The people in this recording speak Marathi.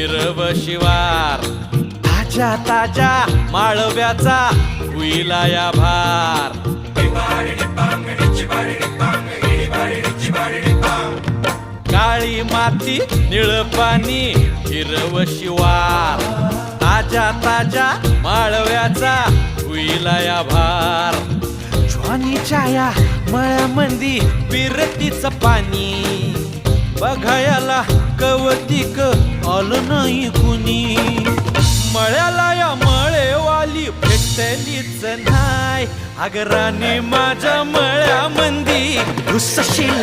हिरव शिवार ताजा ताजा माळव्याचा हुईला या भार काळी माती निळ पाणी हिरव शिवार ताजा ताजा माळव्याचा हुईला या भार ज्वानीच्या या मळ्यामंदी विरतीच पाणी बघायला कवतिक आलं नाही कुणी मळ्याला या मळेवाली भेटलीच नाही अगराने माझ्या मळ्यामंदी घुसशील